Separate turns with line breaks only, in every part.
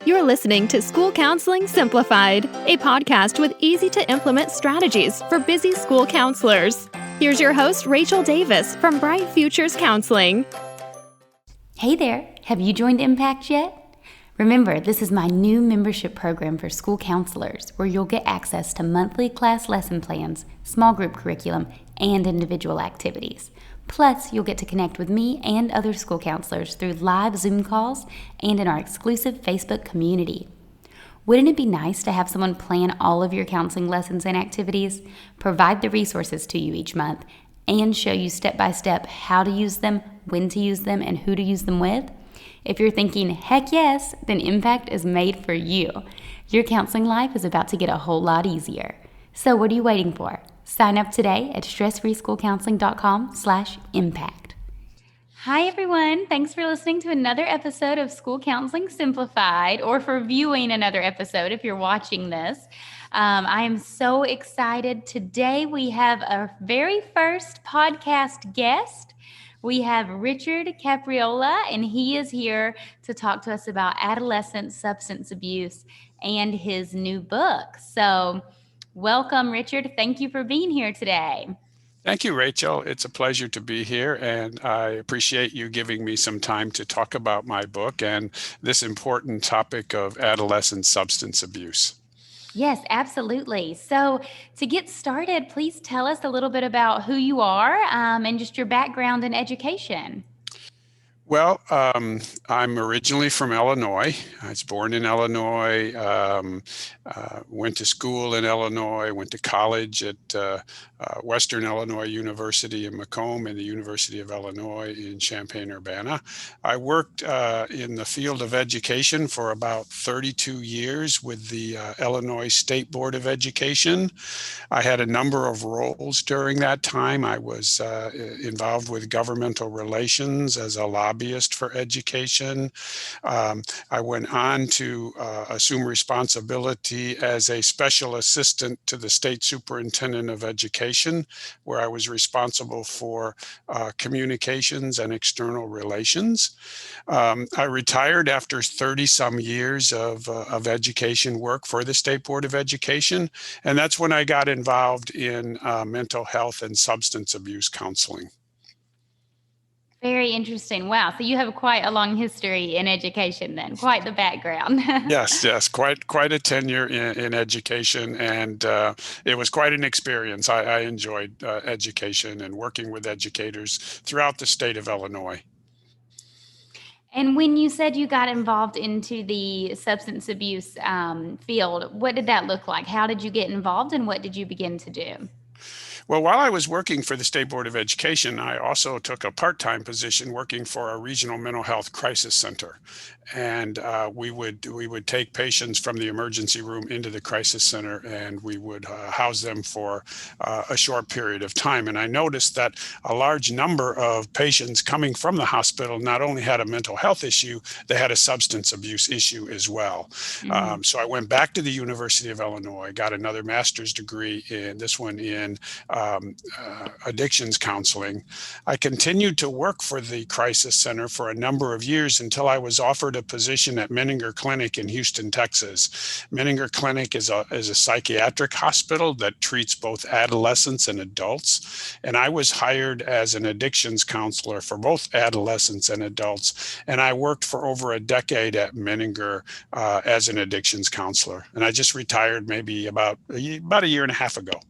You're listening to School Counseling Simplified, a podcast with easy-to-implement strategies for busy school counselors. Here's your host, Rachel Davis from Bright Futures Counseling.
Hey there, have you joined Impact yet? Remember, this is my new membership program for school counselors where you'll get access to monthly class lesson plans, small group curriculum, and individual activities. Plus, you'll get to connect with me and other school counselors through live Zoom calls and in our exclusive Facebook community. Wouldn't it be nice to have someone plan all of your counseling lessons and activities, provide the resources to you each month, and show you step by step how to use them, when to use them, and who to use them with? If you're thinking, heck yes, then Impact is made for you. Your counseling life is about to get a whole lot easier. So what are you waiting for? Sign up today at stressfreeschoolcounseling.com/impact. Hi, everyone. Thanks for listening to another episode of School Counseling Simplified, or for viewing another episode if you're watching this. I am so excited. Today we have our very first podcast guest. We have Richard Capriola, and he is here to talk to us about adolescent substance abuse and his new book. So welcome, Richard. Thank you for being here today.
Thank you, Rachel. It's a pleasure to be here, and I appreciate you giving me some time to talk about my book and this important topic of adolescent substance abuse.
Yes, absolutely. So to get started, please tell us a little bit about who you are and just your background and education.
Well, I'm originally from Illinois. I was born in Illinois, went to school in Illinois, went to college at Western Illinois University in Macomb and the University of Illinois in Champaign-Urbana. I worked in the field of education for about 32 years with the Illinois State Board of Education. I had a number of roles during that time. I was involved with governmental relations as a lobbyist for education. I went on to assume responsibility as a special assistant to the state superintendent of education, where I was responsible for communications and external relations. I retired after 30 some years of education work for the State Board of Education, and that's when I got involved in mental health and substance abuse counseling.
Very interesting. Wow. So you have quite a long history in education then, quite the background.
Yes, quite a tenure in education, and it was quite an experience. I enjoyed education and working with educators throughout the state of Illinois.
And when you said you got involved into the substance abuse field, what did that look like? How did you get involved and what did you begin to do?
Well, while I was working for the State Board of Education, I also took a part-time position working for a regional mental health crisis center. And we would take patients from the emergency room into the crisis center, and we would house them for a short period of time. And I noticed that a large number of patients coming from the hospital not only had a mental health issue, they had a substance abuse issue as well. Mm-hmm. So I went back to the University of Illinois, got another master's degree in this one in addictions counseling. I continued to work for the crisis center for a number of years until I was offered a position at Menninger Clinic in Houston, Texas. Menninger Clinic is a psychiatric hospital that treats both adolescents and adults. And I was hired as an addictions counselor for both adolescents and adults. And I worked for over a decade at Menninger as an addictions counselor. And I just retired maybe about a year and a half ago.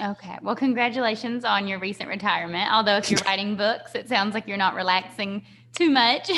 Okay. Well, congratulations on your recent retirement. Although if you're writing books, it sounds like you're not relaxing too much.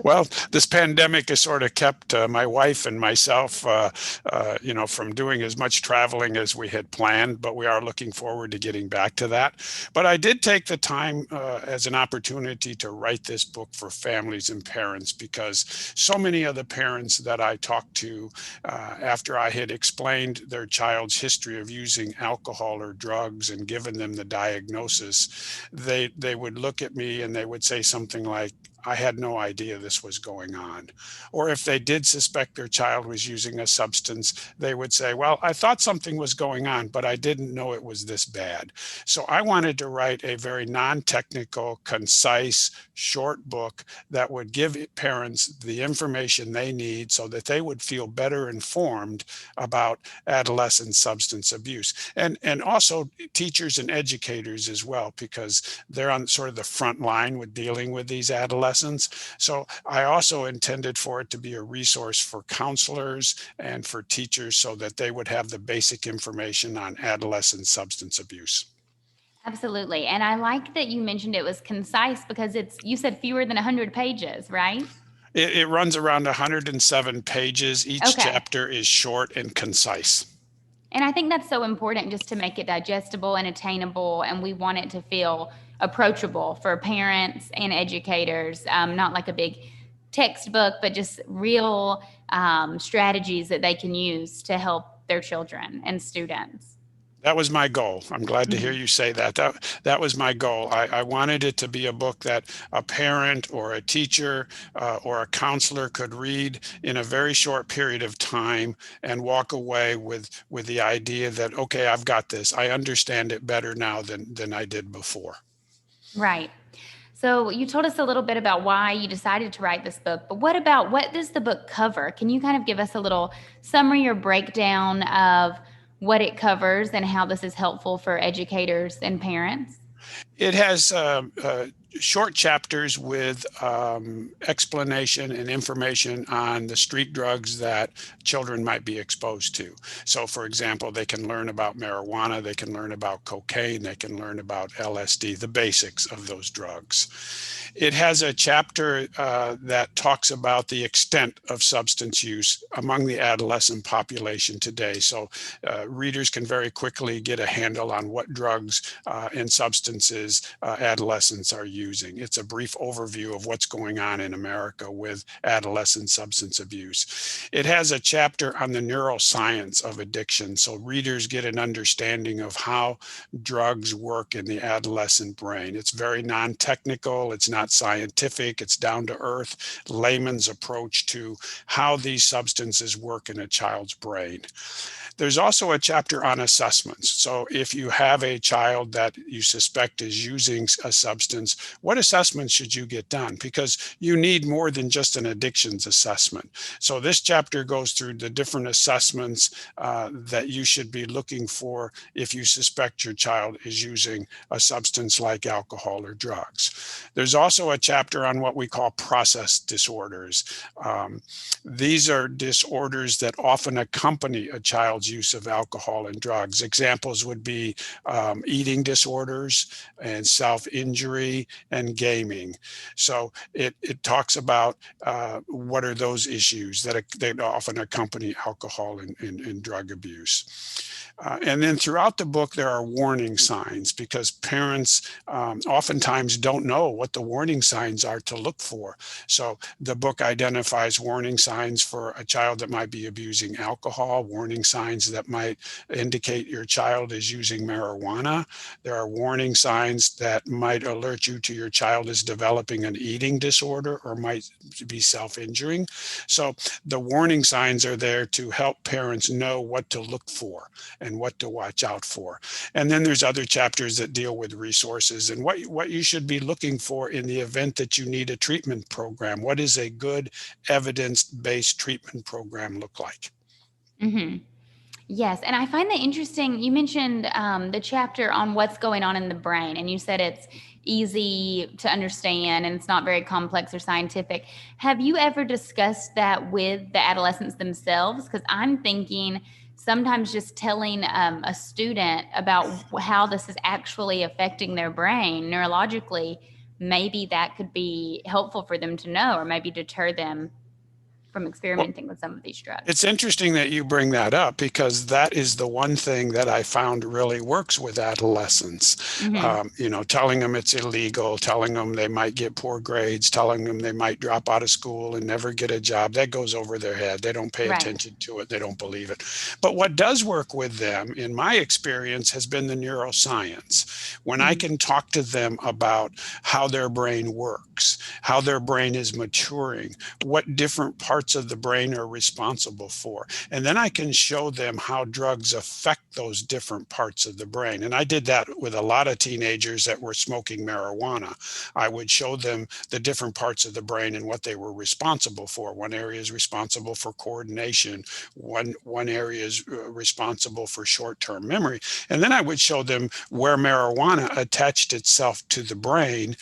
Well, this pandemic has sort of kept my wife and myself, from doing as much traveling as we had planned, but we are looking forward to getting back to that. But I did take the time as an opportunity to write this book for families and parents, because so many of the parents that I talked to after I had explained their child's history of using alcohol or drugs and given them the diagnosis, they would look at me and they would say something like, I had no idea this was going on. Or if they did suspect their child was using a substance, they would say, well, I thought something was going on, but I didn't know it was this bad. So I wanted to write a very non-technical, concise, short book that would give parents the information they need so that they would feel better informed about adolescent substance abuse. And also teachers and educators as well, because they're on sort of the front line with dealing with these adolescents. So I also intended for it to be a resource for counselors and for teachers so that they would have the basic information on adolescent substance abuse.
Absolutely. And I like that you mentioned it was concise because you said fewer than 100 pages, right?
It runs around 107 pages. Each
Okay.
chapter is short and concise.
And I think that's so important just to make it digestible and attainable. And we want it to feel approachable for parents and educators, not like a big textbook, but just real strategies that they can use to help their children and students.
That was my goal. I'm glad to hear
Mhm.
you say that. That was my goal. I wanted it to be a book that a parent or a teacher or a counselor could read in a very short period of time and walk away with the idea that, okay, I've got this. I understand it better now than I did before.
Right. So you told us a little bit about why you decided to write this book, but what does the book cover? Can you kind of give us a little summary or breakdown of what it covers and how this is helpful for educators and parents?
It has short chapters with explanation and information on the street drugs that children might be exposed to. So, for example, they can learn about marijuana, they can learn about cocaine, they can learn about LSD, the basics of those drugs. It has a chapter that talks about the extent of substance use among the adolescent population today. So readers can very quickly get a handle on what drugs and substances adolescents are using. It's a brief overview of what's going on in America with adolescent substance abuse. It has a chapter on the neuroscience of addiction, so readers get an understanding of how drugs work in the adolescent brain. It's very non-technical, it's not scientific, it's down to earth, layman's approach to how these substances work in a child's brain. There's also a chapter on assessments. So if you have a child that you suspect is using a substance, what assessments should you get done? Because you need more than just an addictions assessment. So this chapter goes through the different assessments that you should be looking for if you suspect your child is using a substance like alcohol or drugs. There's also a chapter on what we call process disorders. These are disorders that often accompany a child's use of alcohol and drugs. Examples would be eating disorders and self-injury and gaming. So it talks about what are those issues that often accompany alcohol and drug abuse. And then throughout the book, there are warning signs because parents oftentimes don't know what the warning signs are to look for. So the book identifies warning signs for a child that might be abusing alcohol, warning signs that might indicate your child is using marijuana. There are warning signs that might alert you to your child is developing an eating disorder or might be self-injuring. So the warning signs are there to help parents know what to look for and what to watch out for. And then there's other chapters that deal with resources and what you should be looking for in the event that you need a treatment program. What does a good evidence-based treatment program look like?
Mm-hmm. Yes, and I find that interesting. You mentioned the chapter on what's going on in the brain, and you said it's easy to understand and it's not very complex or scientific. Have you ever discussed that with the adolescents themselves? Because I'm thinking sometimes just telling a student about how this is actually affecting their brain neurologically, maybe that could be helpful for them to know or maybe deter them from
Well,
experimenting with some of these drugs.
it's interesting that you bring that up because that is the one thing that I found really works with adolescents. Telling them it's illegal, telling them they might get poor grades, telling them they might drop out of school and never get a job. That goes over their head. They don't pay
Right.
attention to it. They don't believe it. But what does work with them, in my experience, has been the neuroscience. When I can talk to them about how their brain works, how their brain is maturing, what different parts of the brain are responsible for. And then I can show them how drugs affect those different parts of the brain. And I did that with a lot of teenagers that were smoking marijuana. I would show them the different parts of the brain and what they were responsible for. One area is responsible for coordination. One area is responsible for short-term memory. And then I would show them where marijuana attached itself to the brain.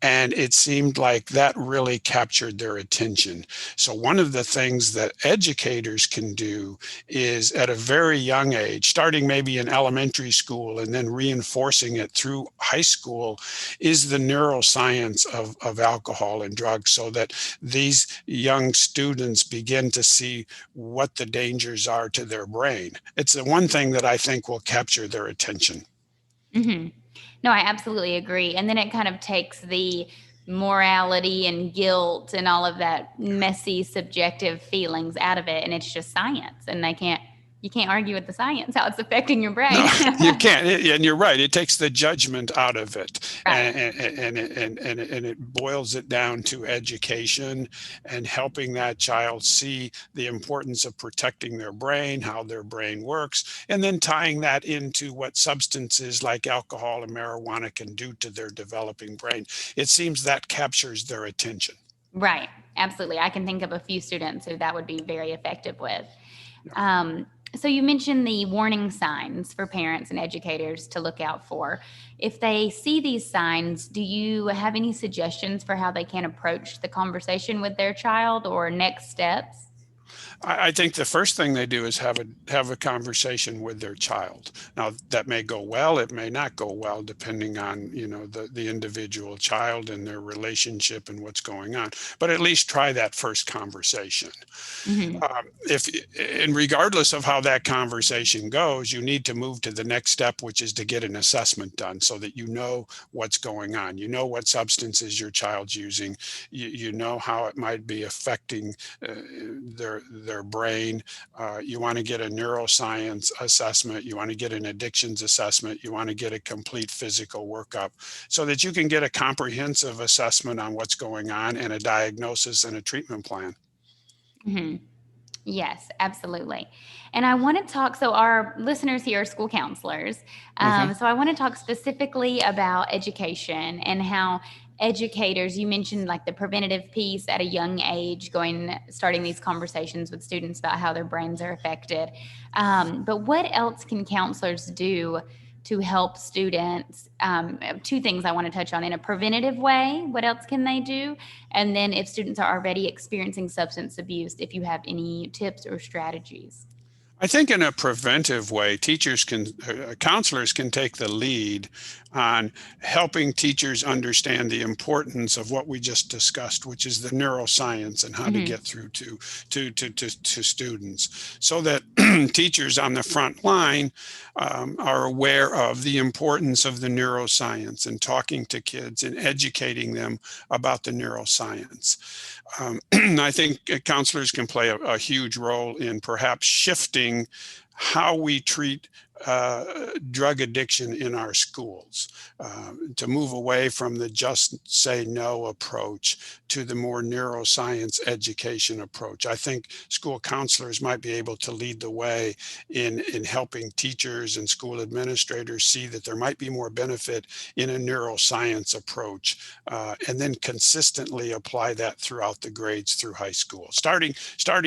And it seemed like that really captured their attention. So one of the things that educators can do is at a very young age, starting maybe in elementary school and then reinforcing it through high school, is the neuroscience of alcohol and drugs, so that these young students begin to see what the dangers are to their brain. It's the one thing that I think will capture their attention.
No, I absolutely agree. And then it kind of takes the morality and guilt and all of that messy, subjective feelings out of it. And it's just science. And you can't argue with the science, how it's affecting your brain.
No, you can't. And you're right. It takes the judgment out of it.
Right.
And it boils it down to education and helping that child see the importance of protecting their brain, how their brain works, and then tying that into what substances like alcohol and marijuana can do to their developing brain. It seems that captures their attention.
Right. Absolutely. I can think of a few students who that would be very effective with. So you mentioned the warning signs for parents and educators to look out for. If they see these signs, do you have any suggestions for how they can approach the conversation with their child or next steps?
I think the first thing they do is have a conversation with their child. Now, that may go well, it may not go well, depending on the individual child and their relationship and what's going on. But at least try that first conversation. And regardless of how that conversation goes, you need to move to the next step, which is to get an assessment done so that you know what's going on. You know what substances your child's using. You know how it might be affecting their brain. You want to get a neuroscience assessment. You want to get an addictions assessment. You want to get a complete physical workup so that you can get a comprehensive assessment on what's going on and a diagnosis and a treatment plan.
Yes, absolutely. And I want to talk, so our listeners here are school counselors. So I want to talk specifically about education and how educators, you mentioned like the preventative piece at a young age, starting these conversations with students about how their brains are affected. But what else can counselors do to help students? Two things I want to touch on. In a preventative way, what else can they do? And then if students are already experiencing substance abuse, if you have any tips or strategies.
I think in a preventive way, counselors can take the lead on helping teachers understand the importance of what we just discussed, which is the neuroscience and how to get through to students, so that teachers on the front line are aware of the importance of the neuroscience and talking to kids and educating them about the neuroscience. I think counselors can play a huge role in perhaps shifting how we treat drug addiction in our schools, to move away from the just say no approach to the more neuroscience education approach. I think school counselors might be able to lead the way in helping teachers and school administrators see that there might be more benefit in a neuroscience approach, and then consistently apply that throughout the grades through high school, starting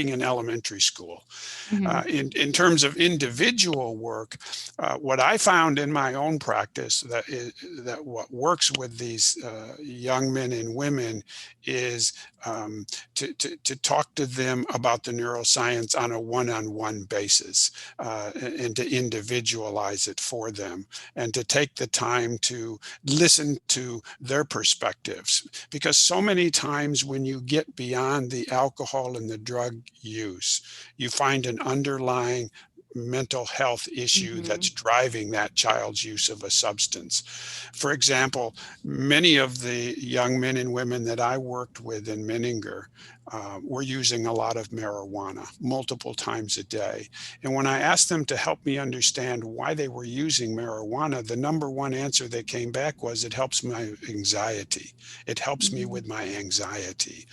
in elementary school. In terms of individual work, What I found in my own practice that what works with these young men and women is to talk to them about the neuroscience on a one-on-one basis, and to individualize it for them, and to take the time to listen to their perspectives. Because so many times when you get beyond the alcohol and the drug use, you find an underlying mental health issue that's driving that child's use of a substance. For example, many of the young men and women that I worked with in Menninger were using a lot of marijuana multiple times a day. And when I asked them to help me understand why they were using marijuana, the number one answer that came back was, it helps my anxiety. It helps me with my anxiety.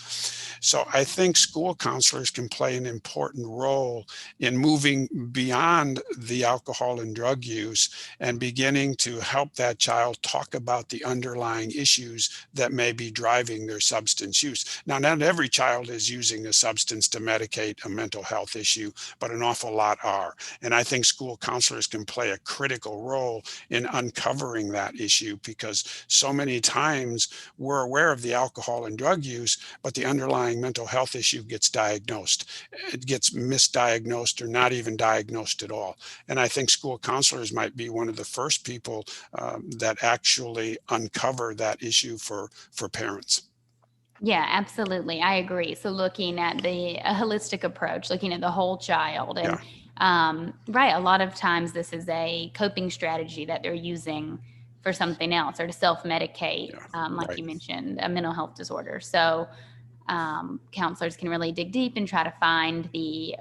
So I think school counselors can play an important role in moving beyond the alcohol and drug use and beginning to help that child talk about the underlying issues that may be driving their substance use. Now, not every child is using a substance to medicate a mental health issue, but an awful lot are. And I think school counselors can play a critical role in uncovering that issue, because so many times we're aware of the alcohol and drug use, but the underlying mental health issue gets diagnosed. It gets misdiagnosed or not even diagnosed at all. And I think school counselors might be one of the first people that actually uncover that issue for parents.
Yeah, absolutely. I agree. So looking at a holistic approach, looking at the whole child,
Yeah.
and right, a lot of times this is a coping strategy that they're using for something else, or to self-medicate, like
Right.
you mentioned, a mental health disorder. So counselors can really dig deep and try to find the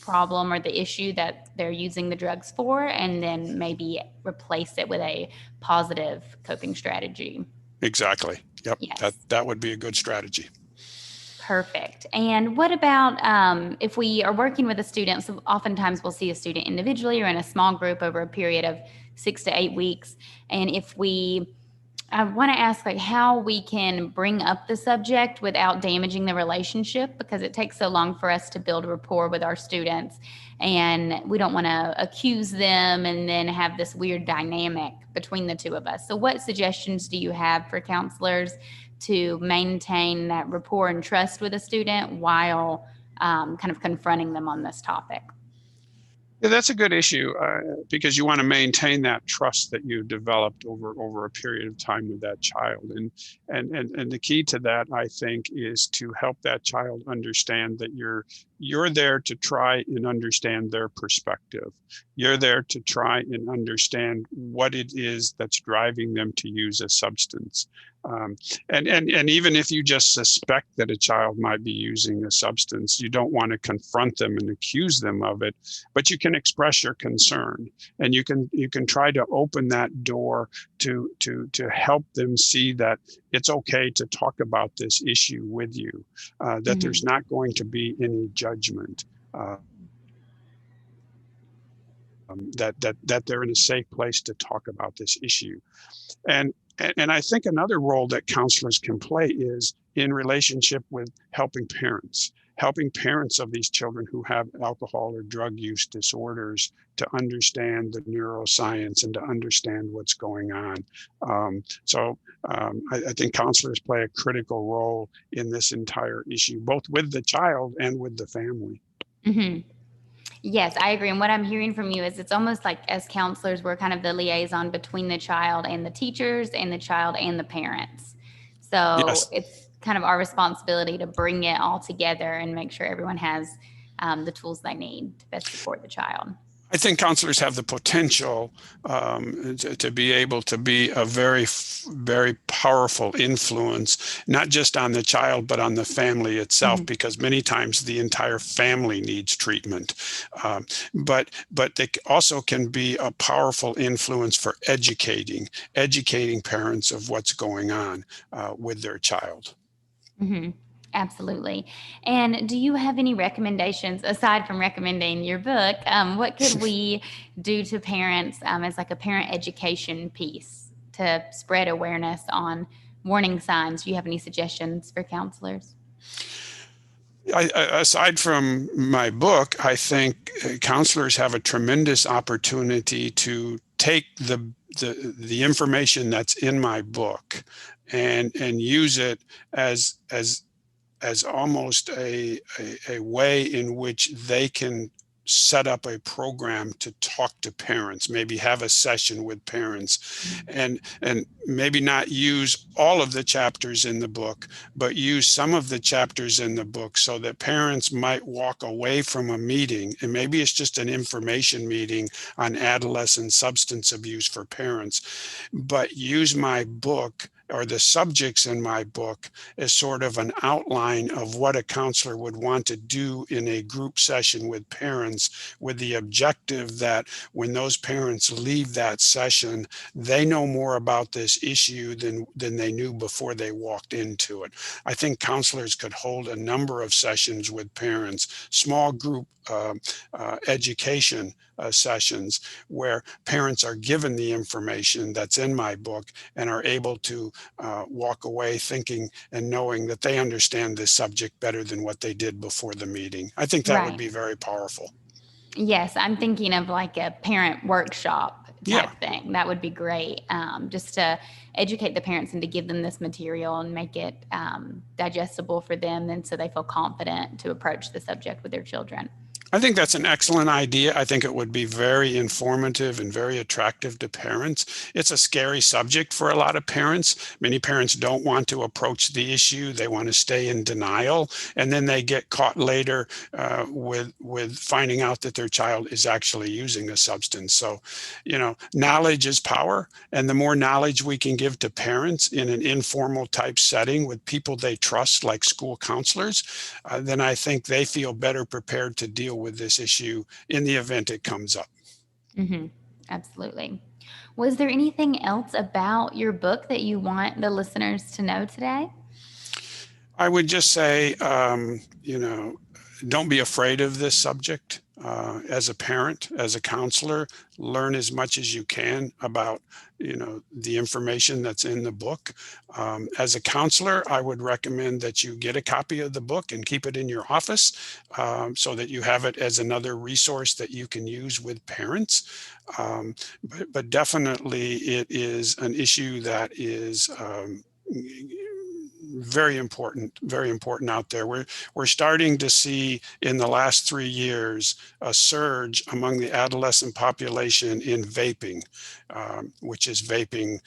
problem or the issue that they're using the drugs for, and then maybe replace it with a positive coping strategy.
Exactly. Yep.
Yes.
That would be a good strategy.
Perfect. And what about if we are working with a student? So oftentimes we'll see a student individually or in a small group over a period of 6 to 8 weeks. And if I want to ask, like, how we can bring up the subject without damaging the relationship, because it takes so long for us to build rapport with our students, and we don't want to accuse them and then have this weird dynamic between the two of us. So what suggestions do you have for counselors to maintain that rapport and trust with a student while kind of confronting them on this topic?
Yeah, that's a good issue, because you want to maintain that trust that you developed over a period of time with that child, and the key to that, I think, is to help that child understand that you're there to try and understand their perspective. You're there to try and understand what it is that's driving them to use a substance. And even if you just suspect that a child might be using a substance, you don't want to confront them and accuse them of it, but you can express your concern, and you can try to open that door to help them see that it's okay to talk about this issue with you, that there's not going to be any judgment. That they're in a safe place to talk about this issue. And I think another role that counselors can play is in relationship with helping parents of these children who have alcohol or drug use disorders to understand the neuroscience and to understand what's going on. I think counselors play a critical role in this entire issue, both with the child and with the family.
Mm-hmm. Yes, I agree. And what I'm hearing from you is it's almost like, as counselors, we're kind of the liaison between the child and the teachers, and the child and the parents. So
Yes.
it's kind of our responsibility to bring it all together and make sure everyone has the tools they need to best support the child.
I think counselors have the potential to be able to be a very, very powerful influence, not just on the child, but on the family itself, because many times the entire family needs treatment. But they also can be a powerful influence for educating parents of what's going on with their child.
Mm-hmm. Absolutely. And do you have any recommendations, aside from recommending your book? What could we do to parents as like a parent education piece to spread awareness on warning signs? Do you have any suggestions for counselors?
Aside from my book, I think counselors have a tremendous opportunity to take the information that's in my book and use it as almost a way in which they can set up a program to talk to parents, maybe have a session with parents, and maybe not use all of the chapters in the book, but use some of the chapters in the book so that parents might walk away from a meeting, and maybe it's just an information meeting on adolescent substance abuse for parents, but use my book or the subjects in my book as sort of an outline of what a counselor would want to do in a group session with parents, with the objective that when those parents leave that session, they know more about this issue than they knew before they walked into it. I think counselors could hold a number of sessions with parents, small group education sessions where parents are given the information that's in my book and are able to walk away thinking and knowing that they understand this subject better than what they did before the meeting. I think that would
Right.
be very powerful.
Yes, I'm thinking of like a parent workshop
Yeah.
type thing. That would be great, just to educate the parents and to give them this material and make it digestible for them, and so they feel confident to approach the subject with their children.
I think that's an excellent idea. I think it would be very informative and very attractive to parents. It's a scary subject for a lot of parents. Many parents don't want to approach the issue. They want to stay in denial, and then they get caught later with finding out that their child is actually using a substance. So, knowledge is power, and the more knowledge we can give to parents in an informal type setting with people they trust, like school counselors, then I think they feel better prepared to deal with this issue in the event it comes up.
Mm-hmm. Absolutely. Was there anything else about your book that you want the listeners to know today?
I would just say, don't be afraid of this subject. As a parent, as a counselor, learn as much as you can about, the information that's in the book. As a counselor, I would recommend that you get a copy of the book and keep it in your office so that you have it as another resource that you can use with parents. But definitely it is an issue that is very important out there. We're starting to see in the last 3 years a surge among the adolescent population in vaping, which is vaping,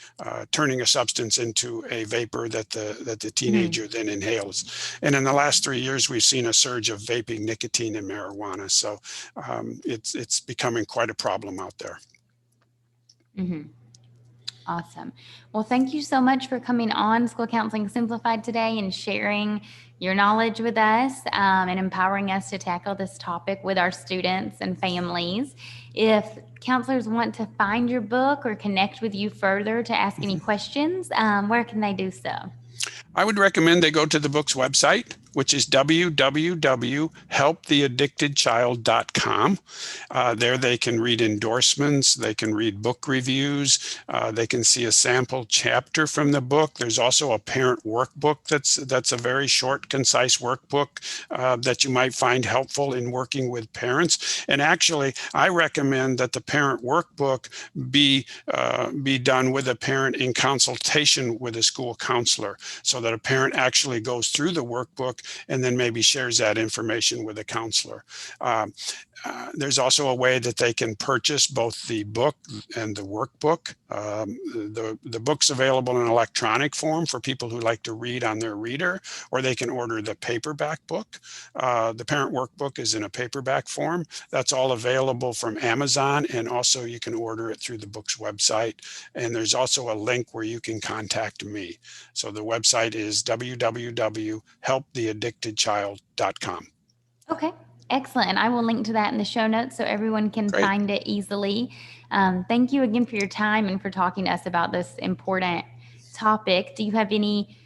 turning a substance into a vapor that the teenager then inhales. And in the last 3 years, we've seen a surge of vaping nicotine and marijuana. So it's becoming quite a problem out there.
Mm-hmm. Awesome. Well, thank you so much for coming on School Counseling Simplified today and sharing your knowledge with us and empowering us to tackle this topic with our students and families. If counselors want to find your book or connect with you further to ask any questions, where can they do so?
I would recommend they go to the book's website, which is www.helptheaddictedchild.com. There they can read endorsements, they can read book reviews, they can see a sample chapter from the book. There's also a parent workbook that's a very short, concise workbook that you might find helpful in working with parents. And actually, I recommend that the parent workbook be done with a parent in consultation with a school counselor, so that a parent actually goes through the workbook and then maybe shares that information with a counselor. There's also a way that they can purchase both the book and the workbook. The book's available in electronic form for people who like to read on their reader, or they can order the paperback book. The parent workbook is in a paperback form. That's all available from Amazon, and also you can order it through the book's website. And there's also a link where you can contact me. So the website is www.helptheaddictedchild.com.
Okay. Excellent. And I will link to that in the show notes so everyone can
Great.
find it easily. Thank you again for your time and for talking to us about this important topic. Do you have any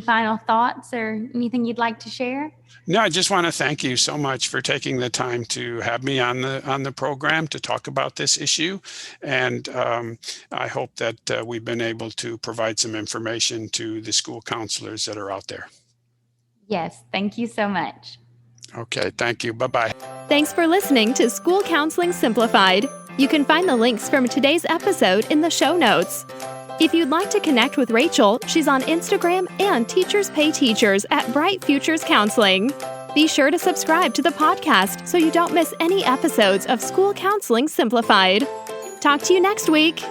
final thoughts or anything you'd like to share?
No, I just want to thank you so much for taking the time to have me on the program to talk about this issue. And I hope that we've been able to provide some information to the school counselors that are out there.
Yes. Thank you so much.
Okay, thank you. Bye-bye.
Thanks for listening to School Counseling Simplified. You can find the links from today's episode in the show notes. If you'd like to connect with Rachel, she's on Instagram and Teachers Pay Teachers at Bright Futures Counseling. Be sure to subscribe to the podcast so you don't miss any episodes of School Counseling Simplified. Talk to you next week.